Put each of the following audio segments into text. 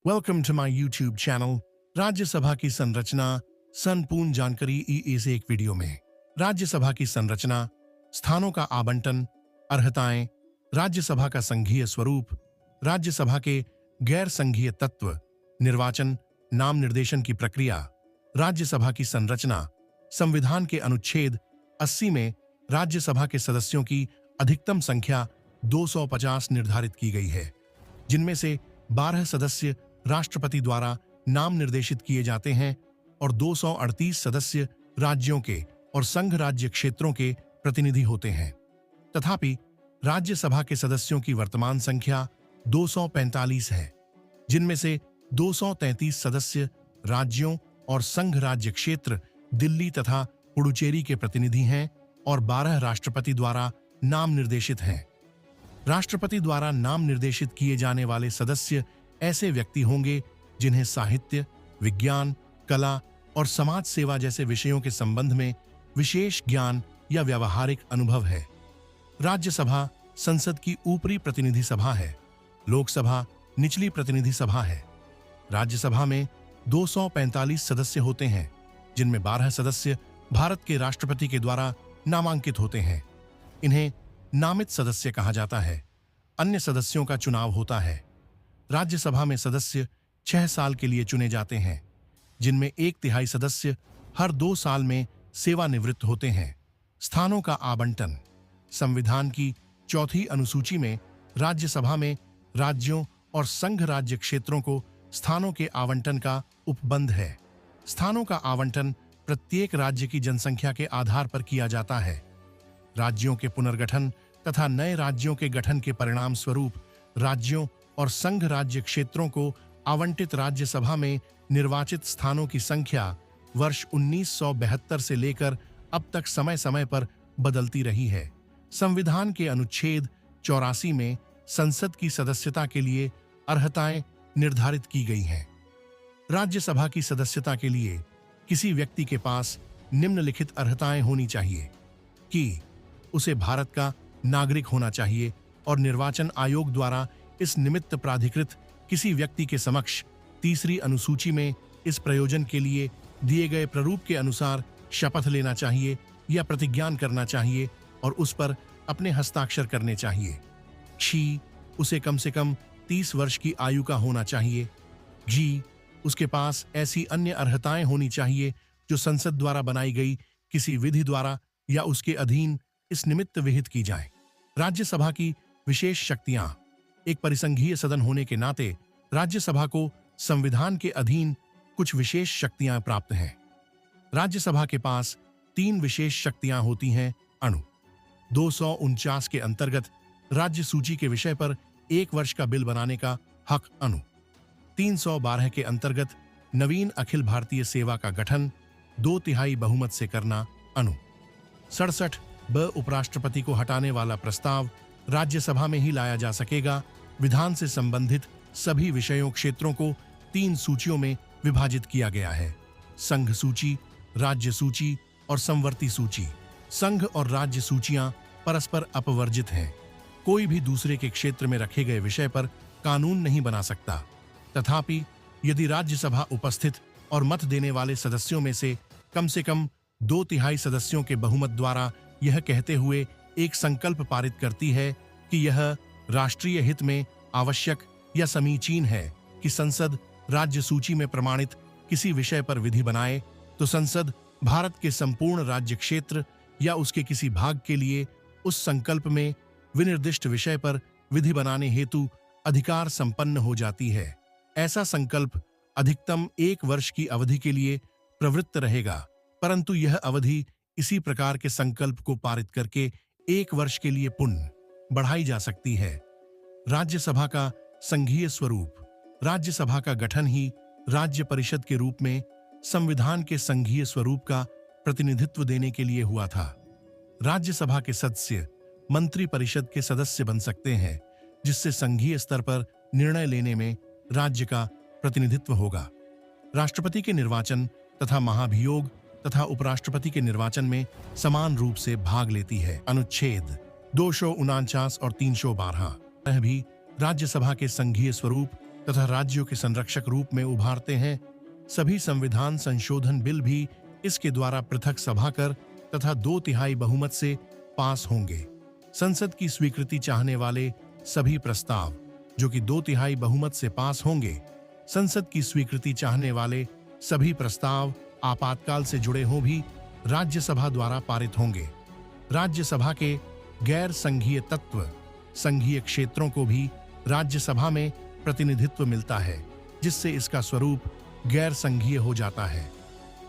Welcome to my YouTube channel. Rajya Sabha की संरचना संपूर्ण जानकारी इस एक वीडियो में। राज्यसभा की संरचना, स्थानों का आवंटन, अर्हताएं, राज्यसभा का संघीय स्वरूप, राज्यसभा के गैर संघीय तत्व, निर्वाचन, नाम निर्देशन की प्रक्रिया। राज्यसभा की संरचना। संविधान के अनुच्छेद 80 में राज्यसभा के सदस्यों की अधिकतम संख्या 250 निर्धारित की गई है, जिनमें से 12 सदस्य राष्ट्रपति द्वारा नाम निर्देशित किए जाते हैं और 238 सदस्य राज्यों के और संघ राज्य क्षेत्रों के प्रतिनिधि होते हैं। तथापि राज्यसभा के सदस्यों की वर्तमान संख्या 245 है, जिनमें से 233 सदस्य राज्यों और संघ राज्य क्षेत्र दिल्ली तथा पुडुचेरी के प्रतिनिधि हैं और 12 राष्ट्रपति द्वारा नाम निर्देशित हैं। राष्ट्रपति द्वारा नाम निर्देशित किए जाने वाले सदस्य ऐसे व्यक्ति होंगे जिन्हें साहित्य, विज्ञान, कला और समाज सेवा जैसे विषयों के संबंध में विशेष ज्ञान या व्यावहारिक अनुभव है। राज्यसभा संसद की ऊपरी प्रतिनिधि सभा है। लोकसभा निचली प्रतिनिधि सभा है। राज्यसभा में 245 सदस्य होते हैं, जिनमें 12 सदस्य भारत के राष्ट्रपति के द्वारा नामांकित होते हैं। इन्हें नामित सदस्य कहा जाता है। अन्य सदस्यों का चुनाव होता है। राज्यसभा में सदस्य 6 साल के लिए चुने जाते हैं, जिनमें 1/3 सदस्य हर 2 साल में सेवानिवृत्त होते हैं। स्थानों का आवंटन। संविधान की 4th अनुसूची में राज्यसभा में राज्यों और संघ राज्य क्षेत्रों को स्थानों के आवंटन का उपबंध है। स्थानों का आवंटन प्रत्येक राज्य की जनसंख्या के आधार पर किया जाता है। राज्यों के पुनर्गठन तथा नए राज्यों के गठन के परिणाम स्वरूप राज्यों और संघ राज्य क्षेत्रों को आवंटित राज्यसभा में निर्वाचित स्थानों की संख्या वर्ष 1972 से लेकर अब तक समय समय पर बदलती रही है। संविधान के अनुच्छेद 84 में संसद की सदस्यता के लिए अर्हताएं निर्धारित की गई हैं। राज्यसभा की सदस्यता के लिए किसी व्यक्ति के पास निम्नलिखित अर्हताएं होनी चाहिए कि उसे भारत का नागरिक होना चाहिए और निर्वाचन आयोग द्वारा इस निमित्त प्राधिकृत किसी व्यक्ति के समक्ष 3री अनुसूची में इस प्रयोजन के लिए दिए गए प्रारूप के अनुसार शपथ लेना चाहिए या प्रतिज्ञान करना चाहिए और उस पर अपने हस्ताक्षर करने चाहिए। शी उसे कम से कम 30 वर्ष की आयु का होना चाहिए। जी उसके पास ऐसी अन्य अर्हताएं होनी चाहिए जो संसद द्वारा बनाई गई किसी विधि द्वारा या उसके अधीन इस निमित्त विहित की जाए। राज्यसभा की विशेष शक्तियां। एक परिसंघीय सदन होने के नाते राज्यसभा को संविधान के अधीन कुछ विशेष शक्तियां प्राप्त हैं। राज्यसभा के पास 3 विशेष शक्तियां होती हैं। अणु 249 के अंतर्गत राज्य सूची के विषय पर 1 वर्ष का बिल बनाने का हक। अणु 312 के अंतर्गत नवीन अखिल भारतीय सेवा का गठन 2/3 बहुमत से करना। अणु 67 ब उपराष्ट्रपति को हटाने वाला प्रस्ताव राज्यसभा में ही लाया जा सकेगा। विधान से संबंधित सभी विषयों क्षेत्रों को 3 सूचियों में विभाजित किया गया है। संघ सूची, राज्य सूची और समवर्ती सूची। संघ और राज्य सूचियां परस्पर अपवर्जित हैं। कोई भी दूसरे के क्षेत्र में रखे गए विषय पर कानून नहीं बना सकता। तथापि यदि राज्यसभा उपस्थित और मत देने वाले सदस्यों में से कम 2/3 सदस्यों के बहुमत द्वारा यह कहते हुए एक संकल्प पारित करती है कि यह राष्ट्रीय हित में आवश्यक या समीचीन है कि संसद राज्य सूची में प्रमाणित किसी विषय पर विधि बनाए, तो संसद भारत के संपूर्ण राज्य क्षेत्र या उसके किसी भाग के लिए उस संकल्प में विनिर्दिष्ट विषय पर विधि बनाने हेतु अधिकार संपन्न हो जाती है। ऐसा संकल्प अधिकतम 1 वर्ष की अवधि के लिए प्रवृत्त रहेगा, परंतु यह अवधि इसी प्रकार के संकल्प को पारित करके 1 वर्ष के लिए पुनः बढ़ाई जा सकती है। राज्यसभा का संघीय स्वरूप। राज्यसभा का गठन ही राज्य परिषद के रूप में संविधान के संघीय स्वरूप का प्रतिनिधित्व देने के लिए हुआ था। राज्यसभा के सदस्य मंत्री परिषद के सदस्य बन सकते हैं, जिससे संघीय स्तर पर निर्णय लेने में राज्य का प्रतिनिधित्व होगा। राष्ट्रपति के निर्वाचन तथा महाभियोग तथा उपराष्ट्रपति के निर्वाचन में समान रूप से भाग लेती है। अनुच्छेद 249 और 312 भी राज्यसभा के संघीय स्वरूप तथा राज्यों के संरक्षक रूप में उभारते हैं। सभी संविधान संशोधन बिल भी इसके द्वारा पृथक सभा कर तथा 2/3 बहुमत से पास होंगे। संसद की स्वीकृति चाहने वाले सभी प्रस्ताव जो कि 2/3 बहुमत से पास होंगे, संसद की स्वीकृति चाहने वाले सभी प्रस्ताव आपातकाल से जुड़े हों भी राज्यसभा द्वारा पारित होंगे। राज्यसभा के गैर संघीय तत्व संघीय क्षेत्रों को भी राज्यसभा में प्रतिनिधित्व मिलता है, जिससे इसका स्वरूप गैर संघीय हो जाता है।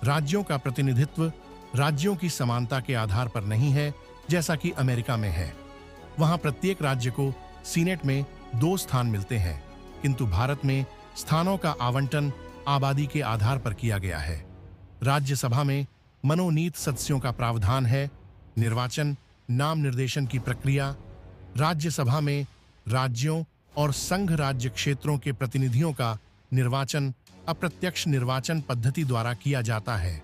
राज्यों का प्रतिनिधित्व राज्यों की समानता के आधार पर नहीं है, जैसा कि अमेरिका में है। वहां प्रत्येक राज्य को सीनेट में 2 स्थान मिलते हैं, किंतु भारत में स्थानों का आवंटन आबादी के आधार पर किया गया है। राज्यसभा में मनोनीत सदस्यों का प्रावधान है। निर्वाचन नाम निर्देशन की प्रक्रिया। राज्यसभा में राज्यों और संघ राज्य क्षेत्रों के प्रतिनिधियों का निर्वाचन अप्रत्यक्ष निर्वाचन पद्धति द्वारा किया जाता है।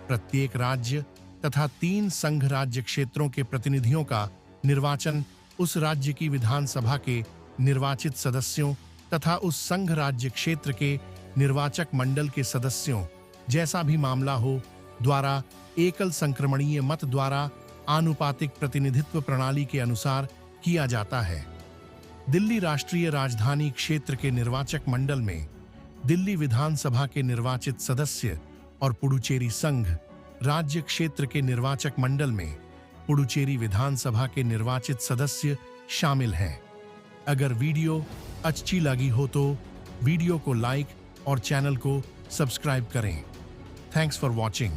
प्रत्येक राज्य तथा 3 संघ राज्य क्षेत्रों के प्रतिनिधियों का निर्वाचन उस राज्य की विधानसभा के निर्वाचित सदस्यों तथा उस संघ राज्य क्षेत्र के निर्वाचक मंडल के सदस्यों, जैसा भी मामला हो, द्वारा एकल संक्रमणीय मत द्वारा आनुपातिक प्रतिनिधित्व प्रणाली के अनुसार किया जाता है। दिल्ली राष्ट्रीय राजधानी क्षेत्र के निर्वाचक मंडल में दिल्ली विधानसभा के निर्वाचित सदस्य और पुडुचेरी संघ राज्य क्षेत्र के निर्वाचक मंडल में पुडुचेरी विधानसभा के निर्वाचित सदस्य शामिल हैं। अगर वीडियो अच्छी लगी हो तो वीडियो को लाइक और चैनल को सब्सक्राइब करें। Thanks for watching.